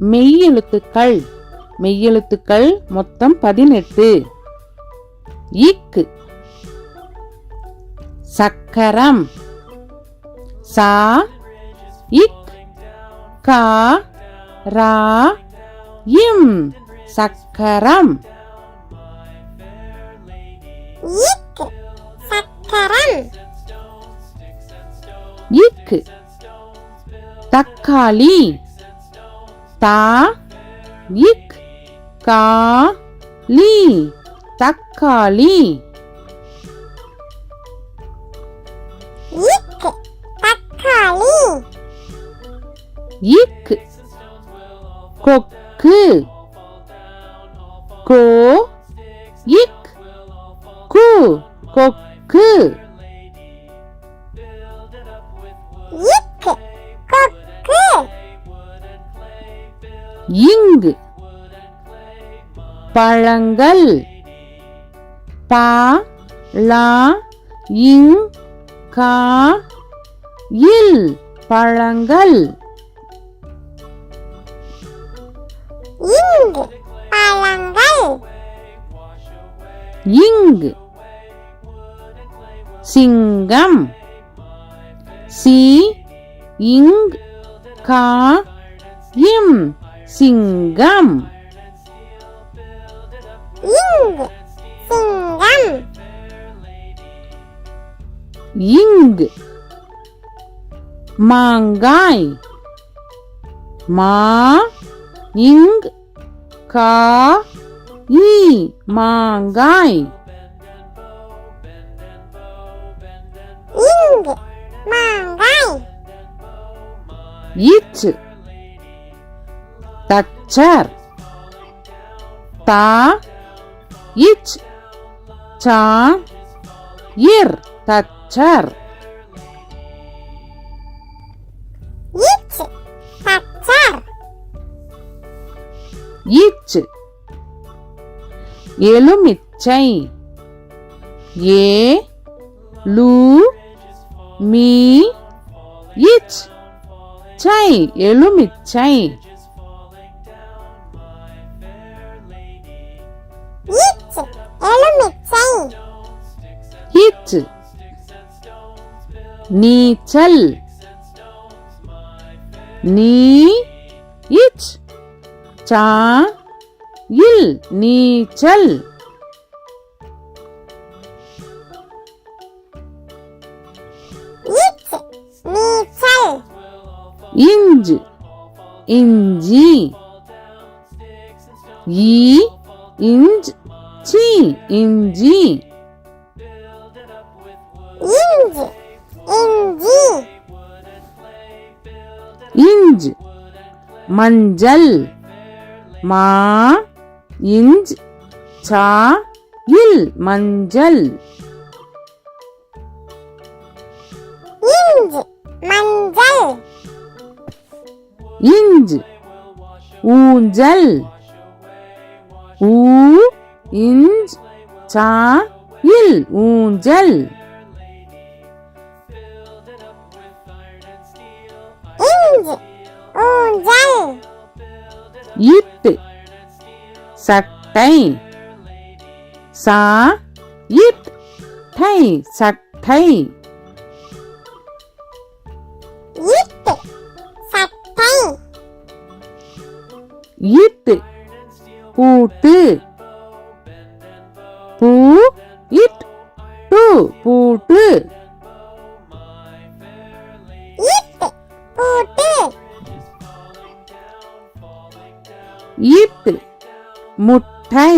மெய்யெழுத்துக்கள். மெய்யெழுத்துக்கள் மொத்தம் 18. இக்கு சக்கரம். சா இக் கா ரா இம் சக்கரம். இக் சக்கரம். இக்கு தக்காளி. தா இக் கா லி தக்காளி. இக் தக்காளி. இக் கொக்கு. கோ இக் கு கொக்கு. இக் கொக்கு. இங்கு பழங்கள். பா லா இங் கா இல் பழங்கள். இங்கு பழங்கள். இங்கு சிங்கம். சி இங் கா இம் சிங்கம். இங்கு சிங்கம். இங்கு மாங்காய். மா இங் கா இ மாங்காய். இங்கு மாங்காய். இச்சு தச்சர். தா இச் சா இர் தச்சர். இச் தச்சர். இச்சு எலுமிச்சை. ஏ லு மீ இச் சை எலுமிச்சை. இச் எலுமிச்சை. இச்சு நீச்சல். நீ இச் சா இல் நீச்சல். இச் நீச்சல். இஞ்சு இஞ்சி. ஈ இஞ்ச் சி இஞ்சி. இஞ்சி இஞ்சி. இஞ்சு மஞ்சள். மா இஞ்ச் சா இல் மஞ்சள். இஞ்சி மஞ்சள். இஞ்சு ஊஞ்சல். ஊ இஞ்ச் சா இல் ஊஞ்சல். இஞ்சி ஊஞ்சல். இட்டு சட்டை. சா இட் டை சட்டை. இட்டு சட்டை. இட்டு பூட்டு. பூ இட் டு பூட்டு. இட்டு பூட்டு. இட்டு முட்டை.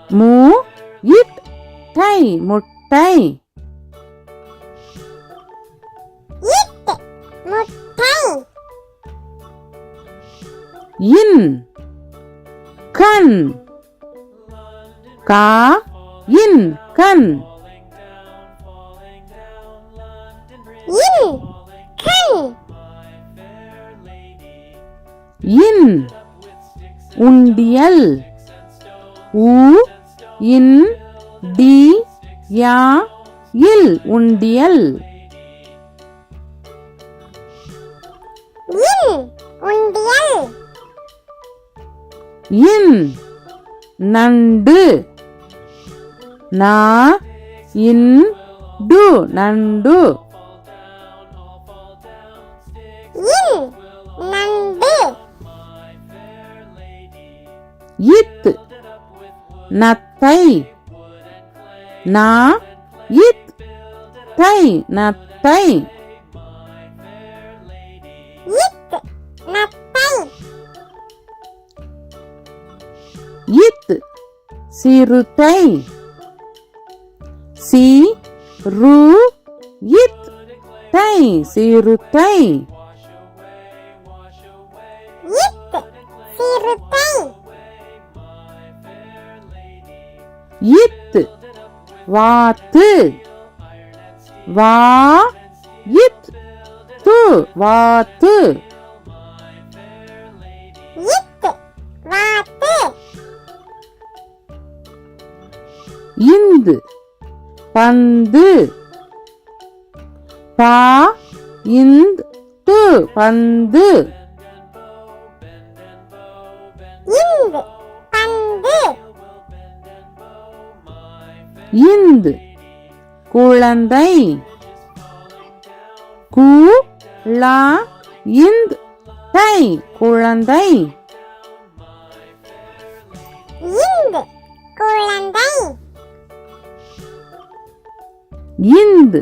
மூ இட் டை முட்டை. இட்டு முட்டை. இன் கண். கா இன் கண். இன் கண். இன் உண்டியல். உ இன் டி யா இல் உண்டியல். இன் இன் நண்டு நா இன் டு நண்டு இன் நண்டு இத் நத்தை நா இத் தை நத்தை இத் நத்தை இத் சிறுத்தை சி ரு இத் தை சிறுத்தை இத் சிறுத்தை இத் வாத்து வா இத் து வாத்து இத் வாத்து இந்து பந்து பா இந்த் து பந்து இந்து பந்து இந்து குழந்தை கு லா இந்த் தை குழந்தை இந்து குழந்தை இந்து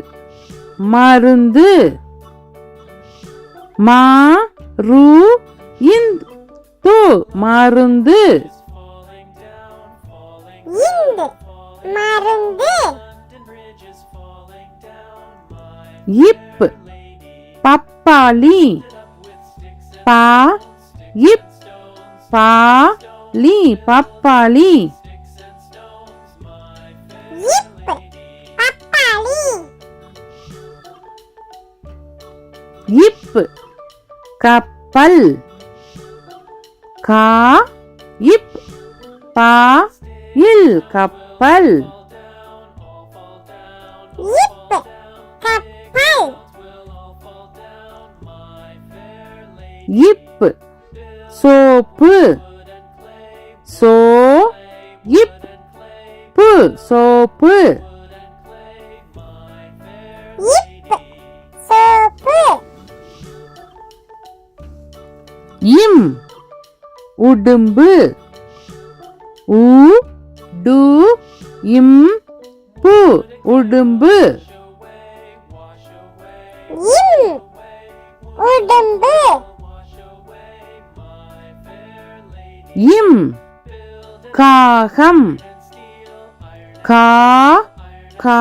மருந்து மா ரு இந்த் து மருந்து இந்து மருந்து இப் பப்பாளி பா இப் பா லி பப்பாளி இப் பப்பாளி இப் கப்பல் கா இப் பா இல் கப்பல் இப் கப்பல் இப் சோப்பு சோ இப் பு சோப்பு இப் சோப்பு இம் உடும்பு உ டு இம் பு உடும்பு இம் உடும்பு இம் காகம் கா கா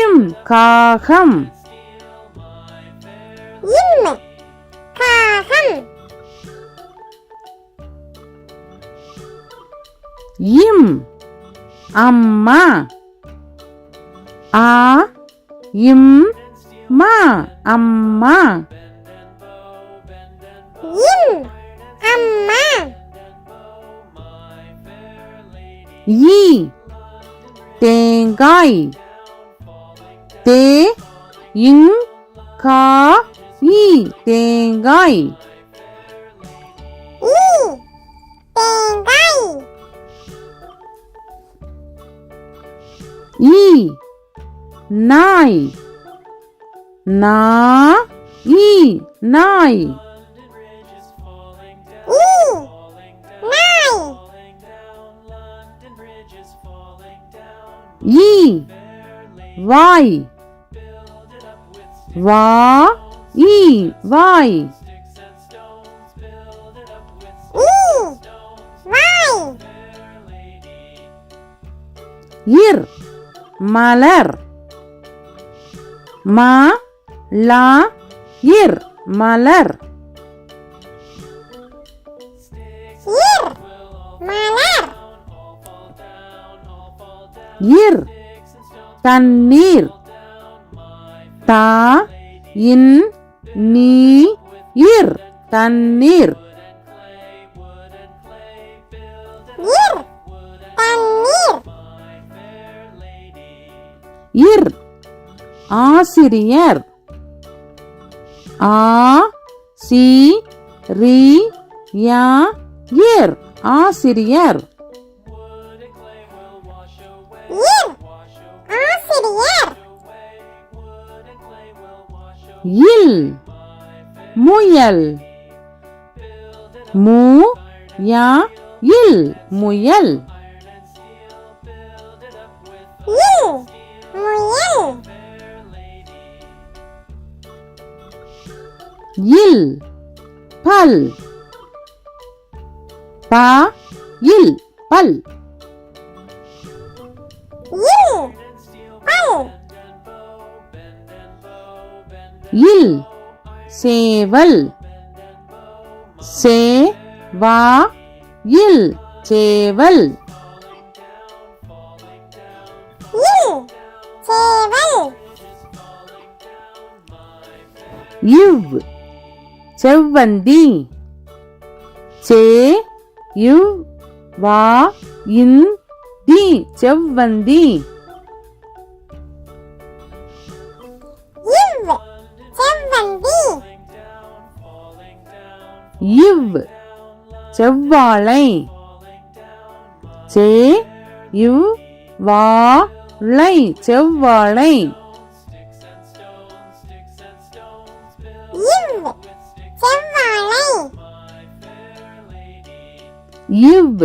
இம் காகம் இம் காகம் இம் அம்மா ஆ இம் மா அம்மா இம் அம்மா ஈ தேங்காய் தே இங் கா ஈ தேங்காய் ஈ தேங்காய் ஈ நாய் நா ஈ நாய் ஈ நாய் ஈ வாய் வா ஈ வாய் ஈ வாய் இர் மலர் மா லா இர் மலர் இர் மலர் இர் தண்ணீர் தா இன் நீ இர் தண்ணீர் இர் தண்ணீர் இர் ஆசிரியர் ஆ சி ரி யா இர் ஆசிரியர். இர் ஆசிரியர். இல் முயல். மு யா இல் முயல். இல் முயல். இல் பல். பா இல் பல். இல் பல். இல் சேவல். சே வா இல் சேவல். இல் சேவல். இவ் செவ்வந்தி. சே இவ் வா இன் தி செவ்வந்தி. இவ் செவ்வந்தி. இவ் செவ்வாழை. சே இவ் வா ளை செவ்வாழை. இவ் செவ்வாழை. இவ்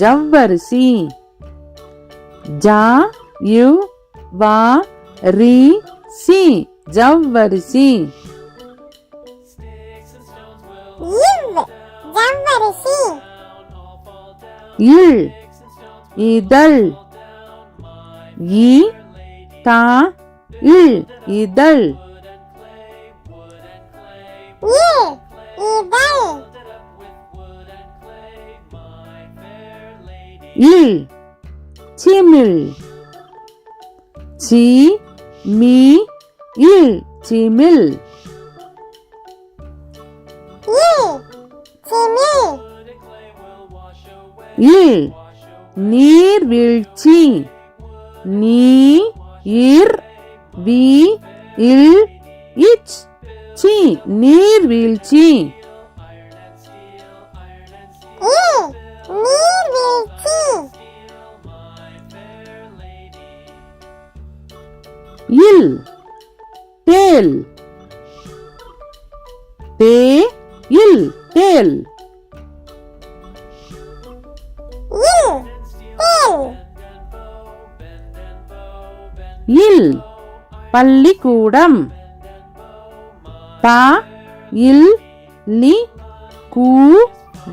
ஜவ்வரிசி. ஜா இவ் வா ரி சி ஜவ்வரிசி. இவ் ஜவ்வரிசி. இல் இதழ். இ தா இல் இதழ். இல் இதழ். இல் சிமிழ். சி மீ இல் சிமிழ். இல் சிமிழ். இல் நீர்வீழ்ச்சி. நீ இர் வி இல் இச் சி நீர்வீழ்ச்சி. இல் நீர்வீழ்ச்சி. இல் தேல். தே இல் தேல். இல் தேல். இல் பள்ளிக்கூடம். பா இல் லி கூ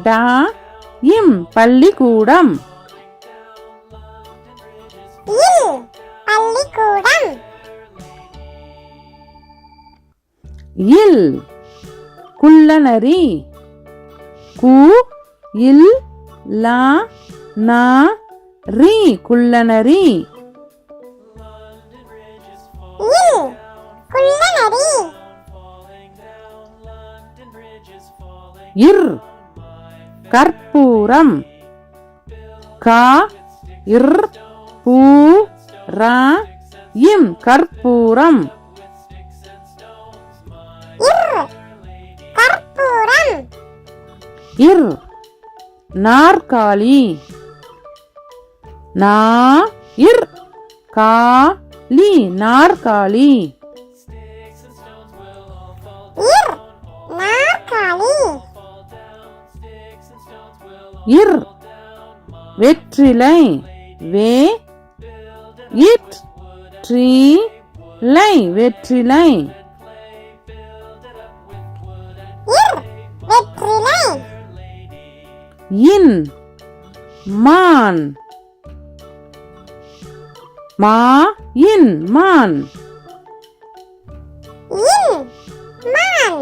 டா இம் பள்ளிக்கூடம். இல் பள்ளிக்கூடம். இல் குள்ளநரி. கு இல் லா நா ரி குள்ளநரி. இல் குள்ளநரி. இர் கற்பூரம். கா இர் பூ ரா இம் கற்பூரம். இர் கற்பூரம். இர் நாற்காலி. நா இர் கா லி நாற்காலி. இர் நாற்காலி. இர் வெற்றிலை. வே இட் ட்ரீ லை வெற்றிலை. இர் வெற்றிலை. இன் மான். மா இன் மான். இன் மான்.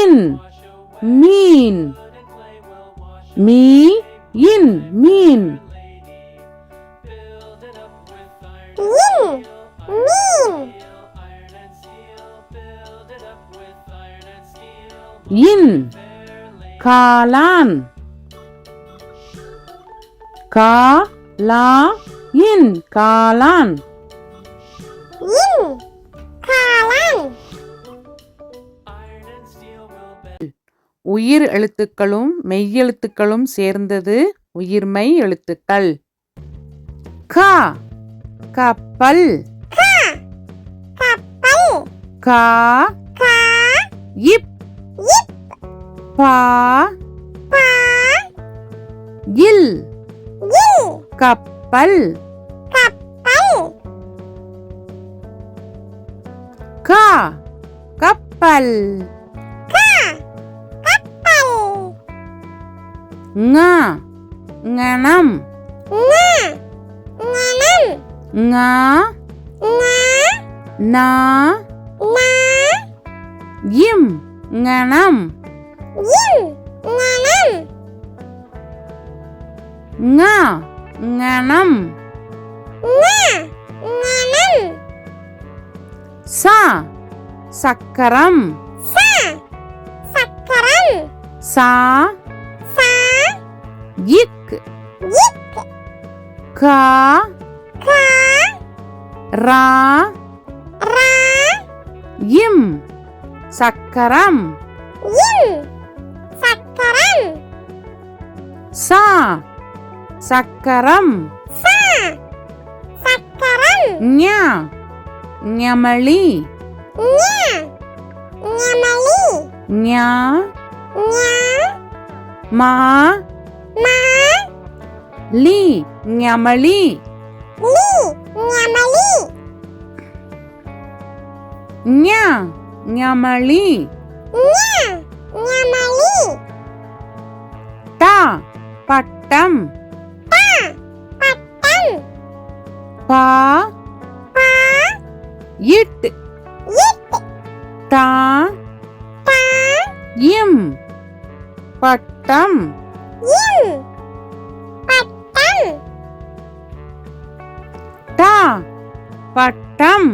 இன் மீன். மீ இன் மீன். இன் மீன். இன் காளான். கா லா இன் காளான். இன் காளான். உயிர் எழுத்துக்களும் மெய்யெழுத்துக்களும் சேர்ந்தது உயிர்மெய் எழுத்துக்கள். க கப்பல். கப்பல். கா கா இப் இப் பா பா இல் இல் கப்பல். கப்பல். கா கப்பல். கா கப்பல். ங ஞனம். ஞ ஞனம். ஞ ஞ நா ந இம் ஞனம். இம் ஞனம். ங ஞனம். ஞ ஞனம். ச சக்கரம். ச சக்கரம். சா சா இக் இக் கா கா ரா ரா இம் சக்கரம். இம் சக்கரம். சா சக்கரம். சா சக்கரம். ஞ ஞமளி. ஞ ஞமளி. ஞ ஞ மா மா லி ஞமளி. லி ஞமளி. ஞ ஞமளி. ஞ ஞமளி. ட பட்டம். பா பட்டம். பா பா இட் இட் டா பா இம் பட்டம். இம் பட்டம். ட பட்டம்.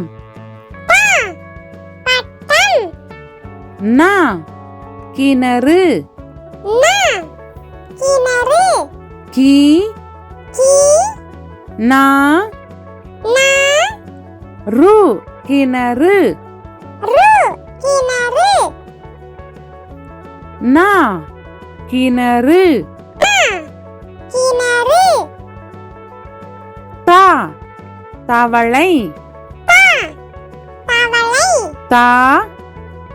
பா பட்டம். ந கிணறு. ந கிணறு. கி கி நா ந ரு கிணறு. ரு கிணறு. ந கிணறு. ந கிணறு. த தவளை. தா தவளை. த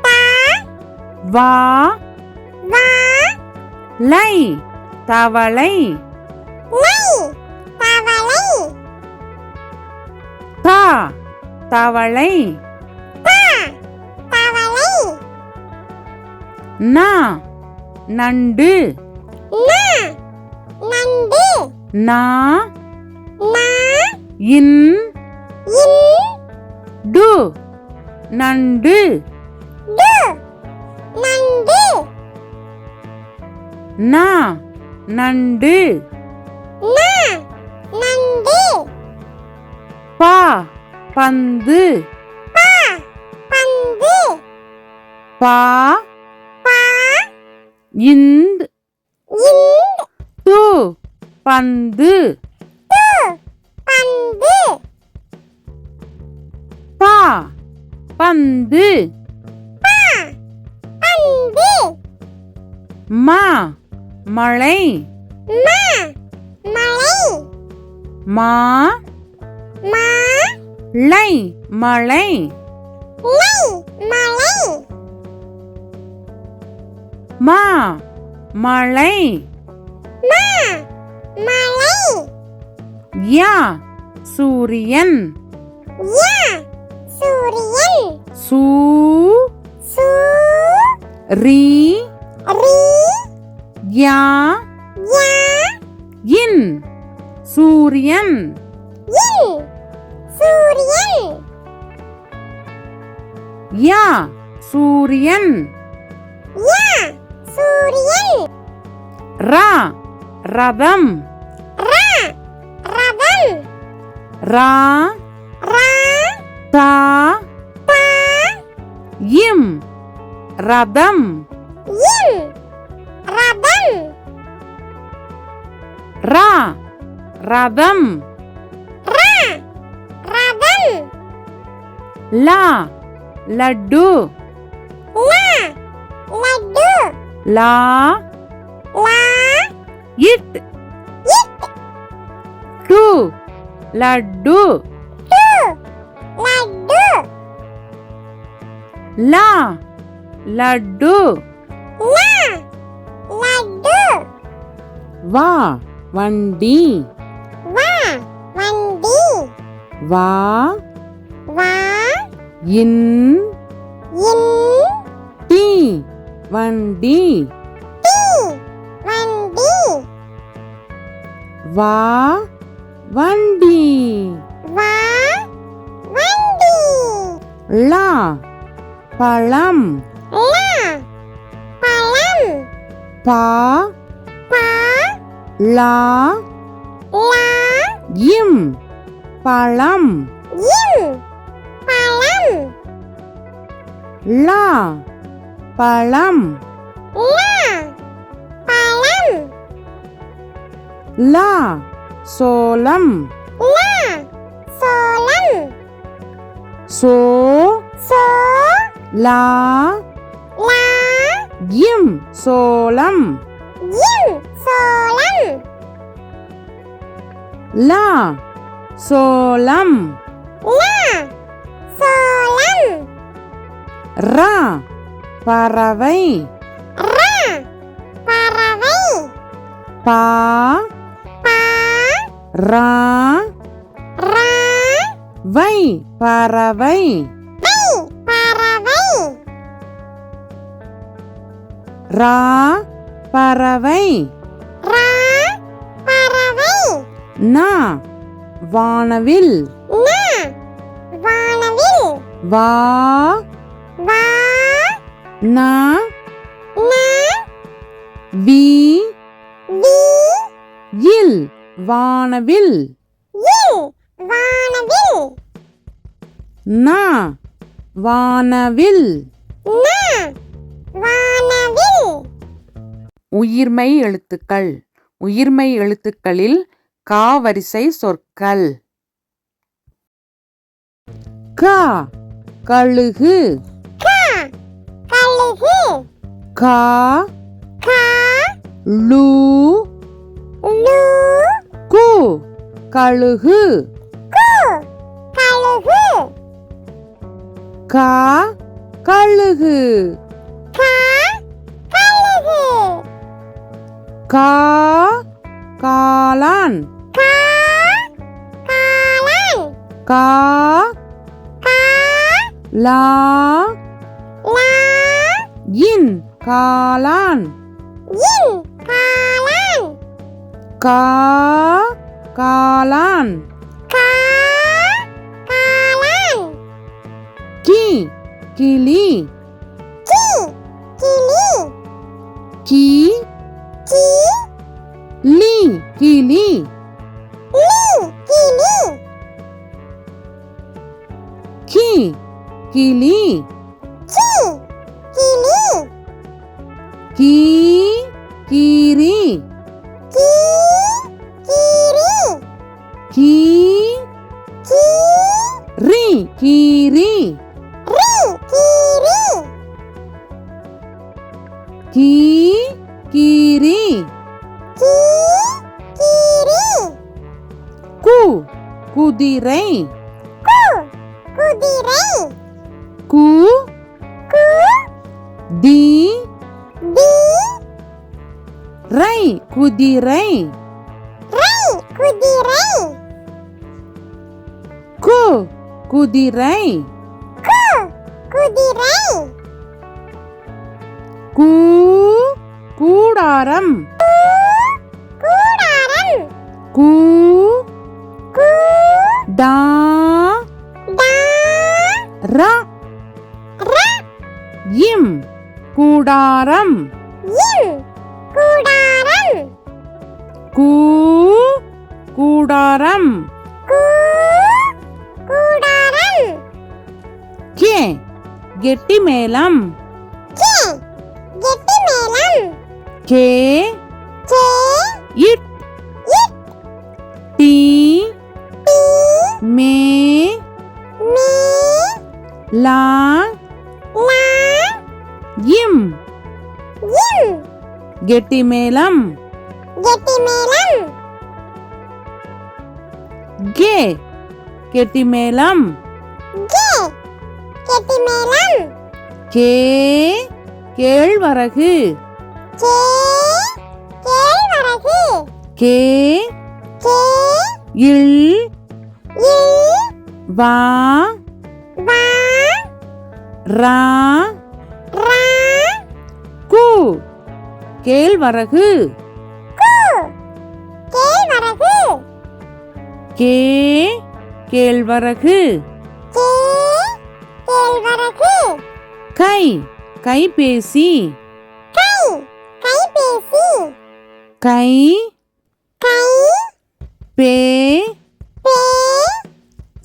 தா வா வா லை தவளை. லை தவளை. த தவளை. தா தவளை. ந நண்டு. ந நண்டு. நா ந இன் இன் டு நண்டு. டு நண்டு. ந நண்டு. ந நண்டு. ப பந்து. பா பந்து. பா பா இந்த் இந்த் து பந்து. து பந்து. பா பந்து. பா பந்து. மா மழை. மா மழை. மா மா லை மழை. லை மழை. மா மழை. மா மழை. யா சூரியன். யா சூரியன். சூ சூ ரி ரி யா யா இன் சூரியன். இன் சூரியன். யா சூரியன். யா சூரியன். ரா ரதம். ரா ரதம். ரா ரா தா தா இம் ரதம். இம் ரதம். ரா ரதம். ரா ரதம். லா லட்டு. லா லட்டு. லா லா இட் இட் டு லட்டு டு லட்டு லா லட்டு லா லட்டு வா வண்டி வா வண்டி வா வா இன் இன் டி வண்டி டி வண்டி வா வண்டி வா வண்டி லா பழம் லா பழம் பா பா லா லா இம் பழம் இம் பழம் லா பழம் லா பழம் லா சோளம் லா சோளம் சோ சோ லா லா இம் சோளம் இம் சோளம் லா சோளம் லா சோளம் ரா பறவை ரா பறவை பா பா ரா ரா வை பறவை வை பறவை ரா பறவை ரா பறவை நா வானவில் நா வானவில் வா வா நா நா வி வி இல் வானவில் இல் வானவில் நா வானவில் நா வானவில் உயிர்மெய் எழுத்துக்கள் உயிர்மெய் எழுத்துக்களில் கா வரிசை சொற்கள் கா கழுகு கா கழுகு கா கா லு லு கு கழுகு கு கழுகு கா கழுகு கா கழுகு கா காளான் கா காளான் கா கா லா லா இன் காளான் இன் காளான் கா காளான் கா காளான் கி கிளி கி கிளி கி கி லி கிளி லி கிளி கி கிளி கி கிளி கீ கீரி கீ கீரி கீ கீ ரி கீரி ரி கீரி கீ கீரி கீ கீரி கு குதிரை கு குதிரை கு கு தி தி ரை குதிரை ரை குதிரை கு குதிரை கு குதிரை கூ கூடாரம் கூடாரம் கூ கூ டா டா ரா ர இம் கூடாரம் இம் கூடாரம் கூ கூடாரம் கூ கூடாரம் கே கெட்டி மேளம் கே கெட்டி மேளம் கே கே இட் இட் டி டி மே மீ லா லா இம் இம் கெட்டிமேளம் கெட்டிமேளம் கே கெட்டிமேளம் கே கெட்டிமேளம் கே கேழ்வரகு கே கேழ்வரகு கே கே இல் இல் வா வா ரா ரா கு கேழ்வரகு கு கேழ்வரகு கே கேழ்வரகு கே கேழ்வரகு கை கைபேசி கை கைபேசி கை கை பே பே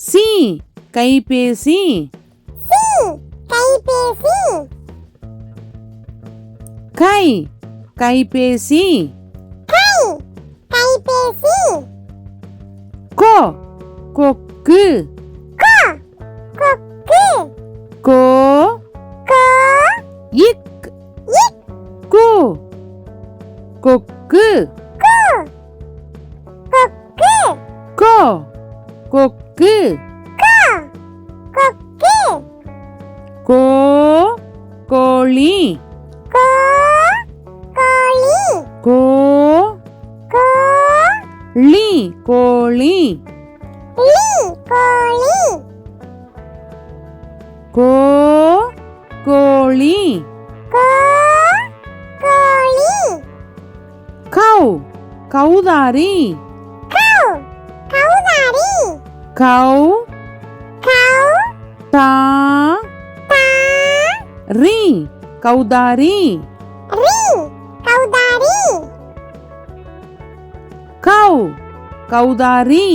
சி கைபேசி சி கைபேசி கை கைபேசி கை கைபேசி கோ கொக்கு கோ கொக்கு கோ கோ இக் இக் கு கொக்கு கு கொக்கு கோ கொக்கு கோ கொக்கு கோ கோழி கோ கோழி கோ கோ லி கோழி லி கோழி கோ கோழி கோ கோழி கௌ கௌதாரி கௌ கௌதாரி கௌ கௌ தா தா ரி கௌதாரி ரி கௌதாரி கௌ கௌதாரி